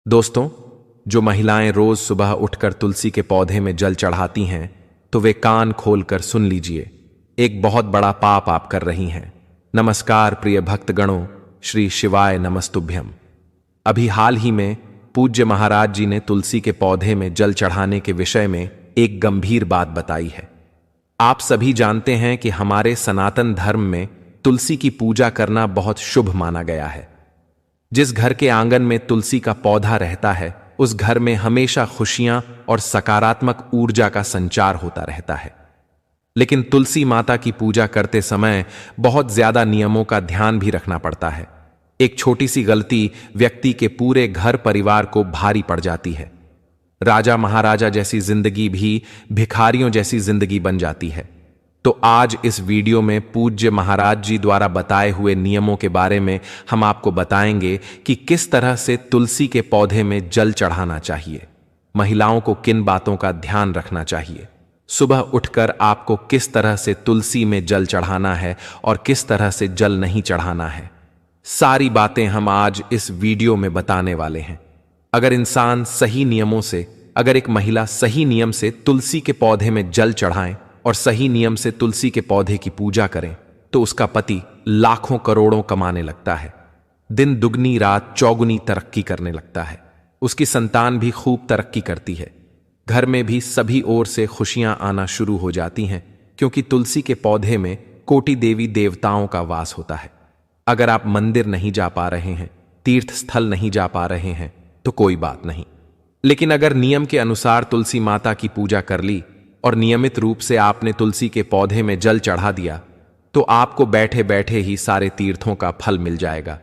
दोस्तों, जो महिलाएं रोज सुबह उठकर तुलसी के पौधे में जल चढ़ाती हैं, तो वे कान खोलकर सुन लीजिए, एक बहुत बड़ा पाप आप कर रही हैं। नमस्कार प्रिय भक्तगणों, श्री शिवाय नमस्तुभ्यम। अभी हाल ही में पूज्य महाराज जी ने तुलसी के पौधे में जल चढ़ाने के विषय में एक गंभीर बात बताई है। आप सभी जानते हैं कि हमारे सनातन धर्म में तुलसी की पूजा करना बहुत शुभ माना गया है। जिस घर के आंगन में तुलसी का पौधा रहता है, उस घर में हमेशा खुशियां और सकारात्मक ऊर्जा का संचार होता रहता है। लेकिन तुलसी माता की पूजा करते समय बहुत ज्यादा नियमों का ध्यान भी रखना पड़ता है। एक छोटी सी गलती व्यक्ति के पूरे घर परिवार को भारी पड़ जाती है। राजा महाराजा जैसी जिंदगी भी भिखारियों जैसी जिंदगी बन जाती है। तो आज इस वीडियो में पूज्य महाराज जी द्वारा बताए हुए नियमों के बारे में हम आपको बताएंगे कि किस तरह से तुलसी के पौधे में जल चढ़ाना चाहिए, महिलाओं को किन बातों का ध्यान रखना चाहिए, सुबह उठकर आपको किस तरह से तुलसी में जल चढ़ाना है और किस तरह से जल नहीं चढ़ाना है। सारी बातें हम आज इस वीडियो में बताने वाले हैं। अगर इंसान सही नियमों से, अगर एक महिला सही नियम से तुलसी के पौधे में जल चढ़ाएं और सही नियम से तुलसी के पौधे की पूजा करें, तो उसका पति लाखों करोड़ों कमाने लगता है, दिन दुगनी रात चौगुनी तरक्की करने लगता है। उसकी संतान भी खूब तरक्की करती है। घर में भी सभी ओर से खुशियां आना शुरू हो जाती हैं, क्योंकि तुलसी के पौधे में कोटि देवी देवताओं का वास होता है। अगर आप मंदिर नहीं जा पा रहे हैं, तीर्थ स्थल नहीं जा पा रहे हैं, तो कोई बात नहीं। लेकिन अगर नियम के अनुसार तुलसी माता की पूजा कर ली और नियमित रूप से आपने तुलसी के पौधे में जल चढ़ा दिया, तो आपको बैठे बैठे ही सारे तीर्थों का फल मिल जाएगा।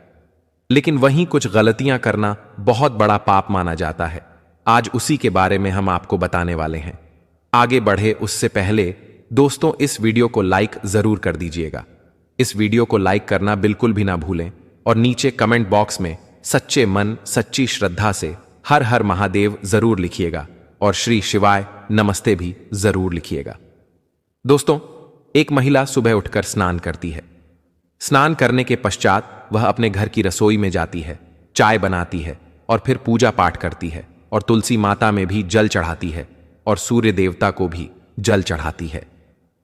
लेकिन वहीं कुछ गलतियां करना बहुत बड़ा पाप माना जाता है। आज उसी के बारे में हम आपको बताने वाले हैं। आगे बढ़े उससे पहले दोस्तों, इस वीडियो को लाइक जरूर कर दीजिएगा। इस वीडियो को लाइक करना बिल्कुल भी ना भूलें और नीचे कमेंट बॉक्स में सच्चे मन सच्ची श्रद्धा से हर हर महादेव जरूर लिखिएगा और श्री शिवाय नमस्ते भी जरूर लिखिएगा। दोस्तों, एक महिला सुबह उठकर स्नान करती है। स्नान करने के पश्चात वह अपने घर की रसोई में जाती है, चाय बनाती है और फिर पूजा पाठ करती है और तुलसी माता में भी जल चढ़ाती है और सूर्य देवता को भी जल चढ़ाती है।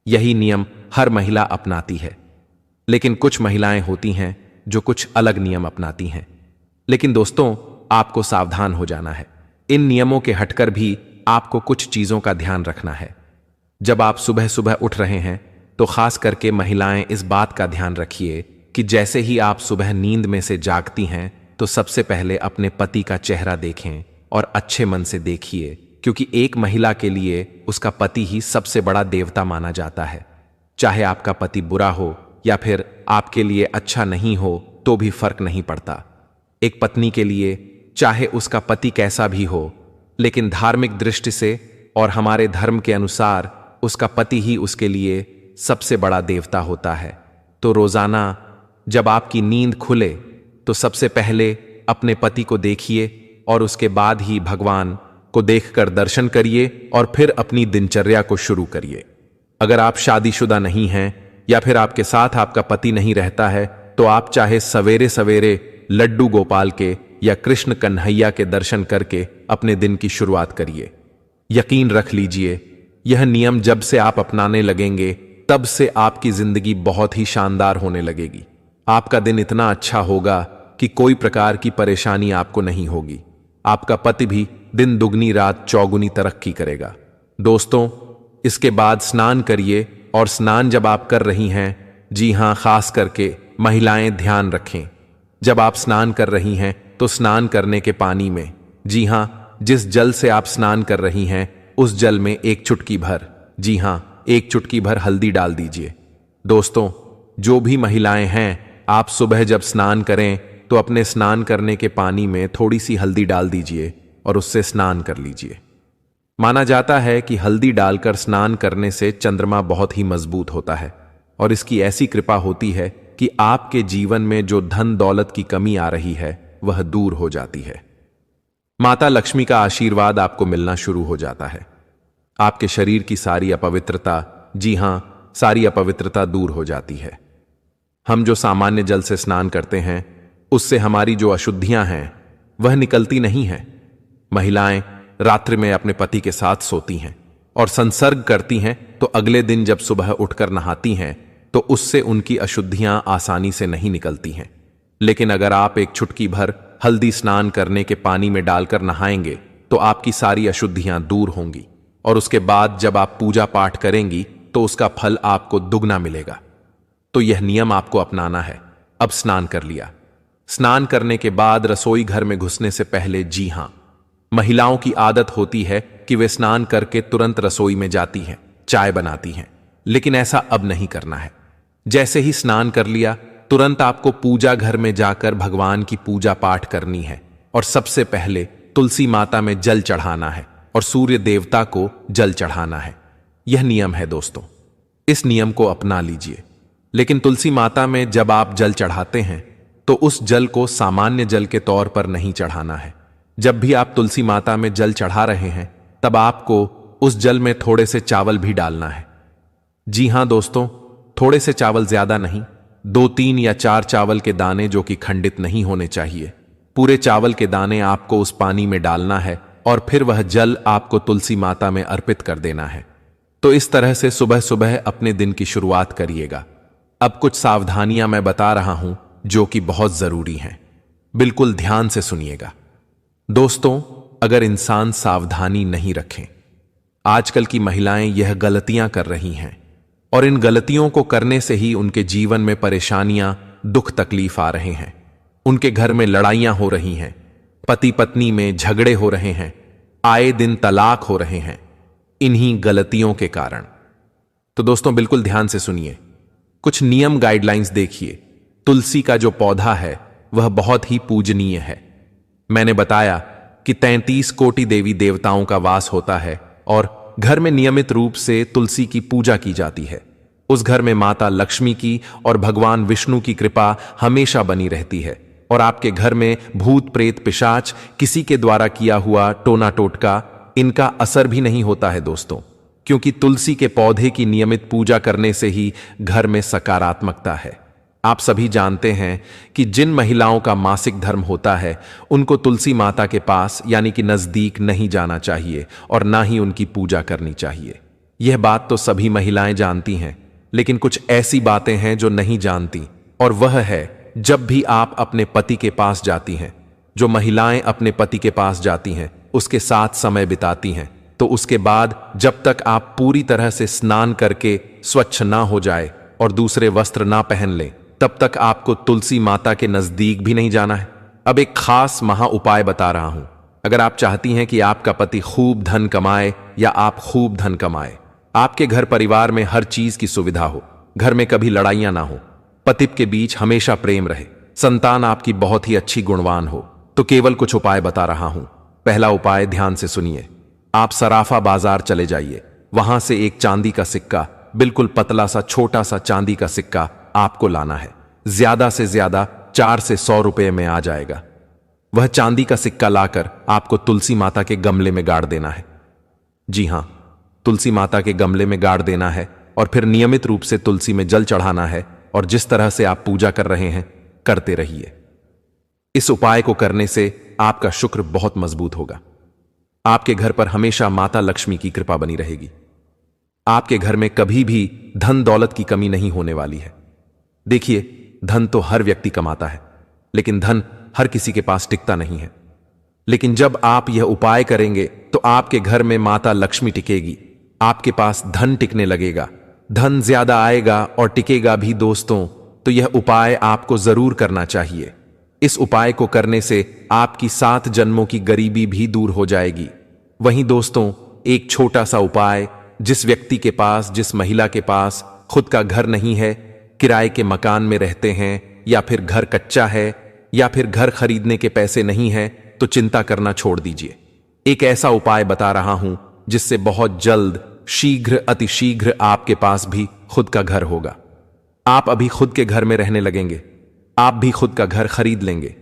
यही नियम हर महिला अपनाती है। लेकिन कुछ महिलाएं होती हैं जो कुछ अलग नियम अपनाती हैं। लेकिन दोस्तों, आपको सावधान हो जाना है। इन नियमों के हटकर भी आपको कुछ चीजों का ध्यान रखना है। जब आप सुबह सुबह उठ रहे हैं, तो खास करके महिलाएं इस बात का ध्यान रखिए कि जैसे ही आप सुबह नींद में से जागती हैं, तो सबसे पहले अपने पति का चेहरा देखें और अच्छे मन से देखिए, क्योंकि एक महिला के लिए उसका पति ही सबसे बड़ा देवता माना जाता है। चाहे आपका पति बुरा हो या फिर आपके लिए अच्छा नहीं हो, तो भी फर्क नहीं पड़ता। एक पत्नी के लिए चाहे उसका पति कैसा भी हो, लेकिन धार्मिक दृष्टि से और हमारे धर्म के अनुसार उसका पति ही उसके लिए सबसे बड़ा देवता होता है। तो रोजाना जब आपकी नींद खुले, तो सबसे पहले अपने पति को देखिए और उसके बाद ही भगवान को देखकर दर्शन करिए और फिर अपनी दिनचर्या को शुरू करिए। अगर आप शादीशुदा नहीं हैं या फिर आपके साथ आपका पति नहीं रहता है, तो आप चाहे सवेरे सवेरे लड्डू गोपाल के या कृष्ण कन्हैया के दर्शन करके अपने दिन की शुरुआत करिए। यकीन रख लीजिए, यह नियम जब से आप अपनाने लगेंगे, तब से आपकी जिंदगी बहुत ही शानदार होने लगेगी। आपका दिन इतना अच्छा होगा कि कोई प्रकार की परेशानी आपको नहीं होगी। आपका पति भी दिन दुगनी रात चौगुनी तरक्की करेगा। दोस्तों, इसके बाद स्नान करिए और स्नान जब आप कर रही हैं, जी हां, खास करके महिलाएं ध्यान रखें, जब आप स्नान कर रही हैं तो स्नान करने के पानी में, जी हां, जिस जल से आप स्नान कर रही हैं, उस जल में एक चुटकी भर, जी हां, एक चुटकी भर हल्दी डाल दीजिए। दोस्तों, जो भी महिलाएं हैं, आप सुबह जब स्नान करें तो अपने स्नान करने के पानी में थोड़ी सी हल्दी डाल दीजिए और उससे स्नान कर लीजिए। माना जाता है कि हल्दी डालकर स्नान करने से चंद्रमा बहुत ही मजबूत होता है और इसकी ऐसी कृपा होती है कि आपके जीवन में जो धन दौलत की कमी आ रही है, वह दूर हो जाती है। माता लक्ष्मी का आशीर्वाद आपको मिलना शुरू हो जाता है। आपके शरीर की सारी अपवित्रता, जी हां, सारी अपवित्रता दूर हो जाती है। हम जो सामान्य जल से स्नान करते हैं, उससे हमारी जो अशुद्धियां हैं वह निकलती नहीं है। महिलाएं रात्रि में अपने पति के साथ सोती हैं और संसर्ग करती हैं, तो अगले दिन जब सुबह उठकर नहाती हैं तो उससे उनकी अशुद्धियां आसानी से नहीं निकलती हैं। लेकिन अगर आप एक चुटकी भर हल्दी स्नान करने के पानी में डालकर नहाएंगे तो आपकी सारी अशुद्धियां दूर होंगी, और उसके बाद जब आप पूजा पाठ करेंगी तो उसका फल आपको दुगना मिलेगा। तो यह नियम आपको अपनाना है। अब स्नान कर लिया। स्नान करने के बाद रसोई घर में घुसने से पहले, जी हां, महिलाओं की आदत होती है कि वे स्नान करके तुरंत रसोई में जाती हैं, चाय बनाती हैं, लेकिन ऐसा अब नहीं करना है। जैसे ही स्नान कर लिया तुरंत आपको पूजा घर में जाकर भगवान की पूजा पाठ करनी है, और सबसे पहले तुलसी माता में जल चढ़ाना है और सूर्य देवता को जल चढ़ाना है। यह नियम है दोस्तों, इस नियम को अपना लीजिए। लेकिन तुलसी माता में जब आप जल चढ़ाते हैं तो उस जल को सामान्य जल के तौर पर नहीं चढ़ाना है। जब भी आप तुलसी माता में जल चढ़ा रहे हैं तब आपको उस जल में थोड़े से चावल भी डालना है। जी हां दोस्तों, थोड़े से चावल, ज्यादा नहीं, 2, 3 या 4 चावल के दाने जो कि खंडित नहीं होने चाहिए। पूरे चावल के दाने आपको उस पानी में डालना है और फिर वह जल आपको तुलसी माता में अर्पित कर देना है। तो इस तरह से सुबह सुबह अपने दिन की शुरुआत करिएगा। अब कुछ सावधानियां मैं बता रहा हूं जो कि बहुत जरूरी हैं, बिल्कुल ध्यान से सुनिएगा। दोस्तों, अगर इंसान सावधानी नहीं रखें, आजकल की महिलाएं यह गलतियां कर रही हैं, और इन गलतियों को करने से ही उनके जीवन में परेशानियां, दुख तकलीफ आ रहे हैं। उनके घर में लड़ाइयां हो रही हैं, पति पत्नी में झगड़े हो रहे हैं, आए दिन तलाक हो रहे हैं, इन्हीं गलतियों के कारण। तो दोस्तों बिल्कुल ध्यान से सुनिए, कुछ नियम गाइडलाइंस देखिए। तुलसी का जो पौधा है वह बहुत ही पूजनीय है। मैंने बताया कि 33 कोटि देवी देवताओं का वास होता है और घर में नियमित रूप से तुलसी की पूजा की जाती है। उस घर में माता लक्ष्मी की और भगवान विष्णु की कृपा हमेशा बनी रहती है, और आपके घर में भूत प्रेत पिशाच, किसी के द्वारा किया हुआ टोना टोटका, इनका असर भी नहीं होता है दोस्तों, क्योंकि तुलसी के पौधे की नियमित पूजा करने से ही घर में सकारात्मकता है। आप सभी जानते हैं कि जिन महिलाओं का मासिक धर्म होता है उनको तुलसी माता के पास यानी कि नजदीक नहीं जाना चाहिए और ना ही उनकी पूजा करनी चाहिए। यह बात तो सभी महिलाएं जानती हैं, लेकिन कुछ ऐसी बातें हैं जो नहीं जानती, और वह है जब भी आप अपने पति के पास जाती हैं। जो महिलाएं अपने पति के पास जाती हैं, उसके साथ समय बिताती हैं, तो उसके बाद जब तक आप पूरी तरह से स्नान करके स्वच्छ ना हो जाए और दूसरे वस्त्र ना पहन लें, तब तक आपको तुलसी माता के नजदीक भी नहीं जाना है। अब एक खास महा उपाय बता रहा हूं। अगर आप चाहती हैं कि आपका पति खूब धन कमाए या आप खूब धन कमाए, आपके घर परिवार में हर चीज की सुविधा हो, घर में कभी लड़ाइयां ना हो, पति के बीच हमेशा प्रेम रहे, संतान आपकी बहुत ही अच्छी गुणवान हो, तो केवल कुछ उपाय बता रहा हूं। पहला उपाय ध्यान से सुनिए। आप सराफा बाजार चले जाइए, वहां से एक चांदी का सिक्का, बिल्कुल पतला सा छोटा सा चांदी का सिक्का आपको लाना है। ज्यादा से ज्यादा 4 से 100 रुपए में आ जाएगा। वह चांदी का सिक्का लाकर आपको तुलसी माता के गमले में गाड़ देना है। जी हां, तुलसी माता के गमले में गाड़ देना है, और फिर नियमित रूप से तुलसी में जल चढ़ाना है, और जिस तरह से आप पूजा कर रहे हैं करते रहिए। इस उपाय को करने से आपका शुक्र बहुत मजबूत होगा। आपके घर पर हमेशा माता लक्ष्मी की कृपा बनी रहेगी। आपके घर में कभी भी धन दौलत की कमी नहीं होने वाली है। देखिए, धन तो हर व्यक्ति कमाता है, लेकिन धन हर किसी के पास टिकता नहीं है। लेकिन जब आप यह उपाय करेंगे तो आपके घर में माता लक्ष्मी टिकेगी, आपके पास धन टिकने लगेगा, धन ज्यादा आएगा और टिकेगा भी दोस्तों। तो यह उपाय आपको जरूर करना चाहिए। इस उपाय को करने से आपकी 7 जन्मों की गरीबी भी दूर हो जाएगी। वहीं दोस्तों, एक छोटा सा उपाय, जिस व्यक्ति के पास, जिस महिला के पास खुद का घर नहीं है, किराए के मकान में रहते हैं, या फिर घर कच्चा है, या फिर घर खरीदने के पैसे नहीं हैं, तो चिंता करना छोड़ दीजिए। एक ऐसा उपाय बता रहा हूं जिससे बहुत जल्द, शीघ्र, अतिशीघ्र आपके पास भी खुद का घर होगा। आप अभी खुद के घर में रहने लगेंगे, आप भी खुद का घर खरीद लेंगे।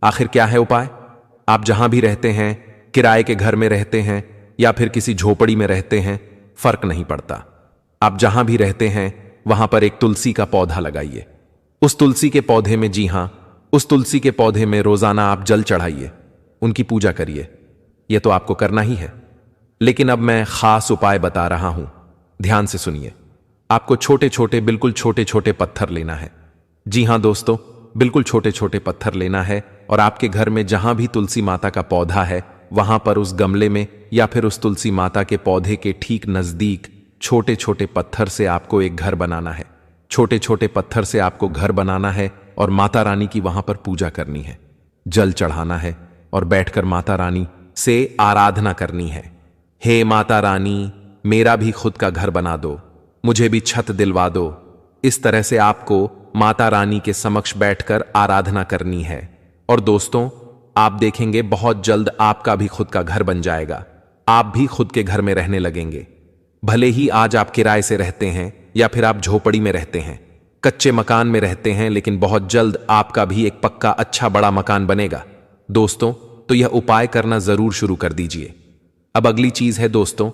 आखिर क्या है उपाय? आप जहां भी रहते हैं, किराए के घर में रहते हैं या फिर किसी झोपड़ी में रहते हैं, फर्क नहीं पड़ता। आप जहां भी रहते हैं वहां पर एक तुलसी का पौधा लगाइए। उस तुलसी के पौधे में, जी हां, उस तुलसी के पौधे में रोजाना आप जल चढ़ाइए। उनकी पूजा करिए। यह तो आपको करना ही है, लेकिन अब मैं खास उपाय बता रहा हूं, ध्यान से सुनिए। आपको छोटे छोटे, बिल्कुल छोटे छोटे पत्थर लेना है। जी हां दोस्तों, बिल्कुल छोटे छोटे पत्थर लेना है और आपके घर में जहां भी तुलसी माता का पौधा है वहां पर उस गमले में या फिर उस तुलसी माता के पौधे के ठीक नजदीक छोटे छोटे पत्थर से आपको एक घर बनाना है। छोटे छोटे पत्थर से आपको घर बनाना है और माता रानी की वहां पर पूजा करनी है, जल चढ़ाना है और बैठकर माता रानी से आराधना करनी है। हे माता रानी, मेरा भी खुद का घर बना दो, मुझे भी छत दिलवा दो। इस तरह से आपको माता रानी के समक्ष बैठकर आराधना करनी है और दोस्तों, आप देखेंगे बहुत जल्द आपका भी खुद का घर बन जाएगा। आप भी खुद के घर में रहने लगेंगे। भले ही आज आप किराए से रहते हैं या फिर आप झोपड़ी में रहते हैं, कच्चे मकान में रहते हैं, लेकिन बहुत जल्द आपका भी एक पक्का अच्छा बड़ा मकान बनेगा। दोस्तों, तो यह उपाय करना जरूर शुरू कर दीजिए। अब अगली चीज है दोस्तों,